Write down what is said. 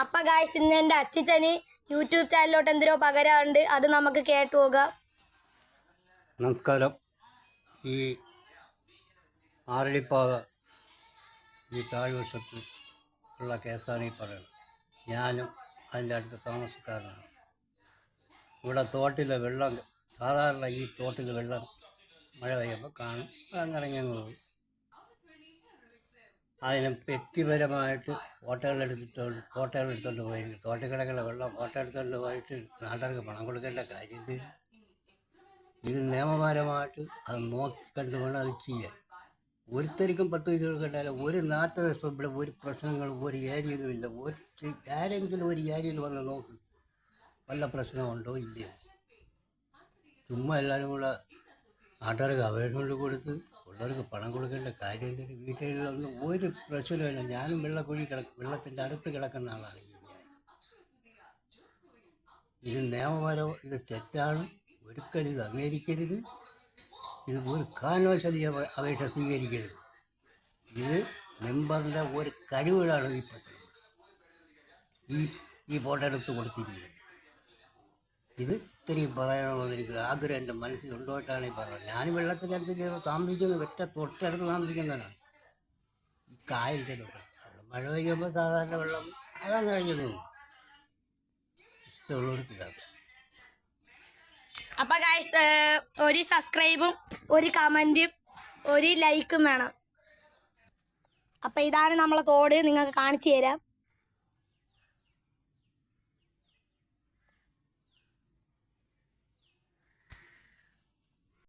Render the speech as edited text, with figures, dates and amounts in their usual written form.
അപ്പം ഗായ്സ് ഇന്ന് എൻ്റെ അച്ഛന് യൂട്യൂബ് ചാനലിലോട്ട് എന്തിനോ പകരമുണ്ട്, അത് നമുക്ക് കേട്ടു പോകാം. നമസ്കാരം. ഈ ആറടിപ്പാത ഈ താഴ്വശത്ത് ഉള്ള കേസാണ് ഈ പറയുന്നത്. ഞാനും അതിൻ്റെ അടുത്ത് താമസക്കാരനാണ്. ഇവിടെ തോട്ടിലെ വെള്ളം സാധാരണ ഈ തോട്ടിൽ വെള്ളം മഴ പെയ്യുമ്പോൾ കാണും, അങ്ങിറങ്ങിയങ്ങ് പോകും. അതിന് വ്യക്തിപരമായിട്ട് ഫോട്ടോകളെടുത്തോണ്ട് പോയി തോട്ടിൽ കിടക്കുന്ന വെള്ളം ഫോട്ടോ എടുത്തുകൊണ്ട് പോയിട്ട് നാട്ടുകാർക്ക് പണം കൊടുക്കേണ്ട കാര്യമുണ്ട്. ഇത് നിയമപരമായിട്ട് അത് നോക്കിക്കണ്ട് വേണം അത് ചെയ്യാൻ. ഒരുത്തരിക്കും 10 പൈസ കൊടുക്കേണ്ടല്ല. ഒരു നാട്ടിലെ ഇവിടെ ഒരു പ്രശ്നങ്ങളും ഒരു ഏരിയയിലും ഇല്ല. ആരെങ്കിലും ഒരു ഏരിയയിൽ വന്ന് നോക്ക്, വല്ല പ്രശ്നമുണ്ടോ ഇല്ലയോ. ചുമ്മാ എല്ലാവരും കൂടെ നാട്ടുകാർക്ക് അപേക്ഷ കൊണ്ട് കൊടുത്ത് ഉള്ളവർക്ക് പണം കൊടുക്കേണ്ട കാര്യമില്ല. വീട്ടിലൊന്നും ഒരു പ്രശ്നമില്ല. ഞാനും വെള്ളത്തിൻ്റെ അടുത്ത് കിടക്കുന്ന ആളാണ്. ഇത് നിയമപരം, ഇത് തെറ്റാണ്. ഒരിക്കലും ഇത് അംഗീകരിക്കരുത്. ഇത് ഒരു കാരണവശാലും അപേക്ഷ സ്വീകരിക്കരുത്. ഇത് മെമ്പറിൻ്റെ ഒരു കഴിവുകളാണ് ഈ പ്രശ്നം. ഈ ഫോട്ടോ എടുത്ത് കൊടുത്തിരിക്കുന്നത്. ഇത് ഇത്രയും പറയണമെന്ന് എനിക്ക് ആഗ്രഹം എൻ്റെ മനസ്സിൽ കൊണ്ടുപോയിട്ടാണ് ഈ പറയുന്നത്. ഞാൻ വെള്ളത്തിൻ്റെ അടുത്ത് താമസിക്കുന്നത് തൊട്ടടുത്ത് താമസിക്കുന്നതാണ്. ഈ കായലിൻ്റെ തൊട്ട് മഴ പെയ്യുമ്പോൾ സാധാരണ വെള്ളം അതങ്ങ് കഴിഞ്ഞു ഇഷ്ടമുള്ളവർക്കില്ലാതെ. അപ്പം ഗായ്സ് ഒരു സബ്സ്ക്രൈബും ഒരു കമൻറ്റും ഒരു ലൈക്കും വേണം. അപ്പം ഇതാണ് നമ്മളെ തോട്, നിങ്ങൾക്ക് കാണിച്ചു തരാം.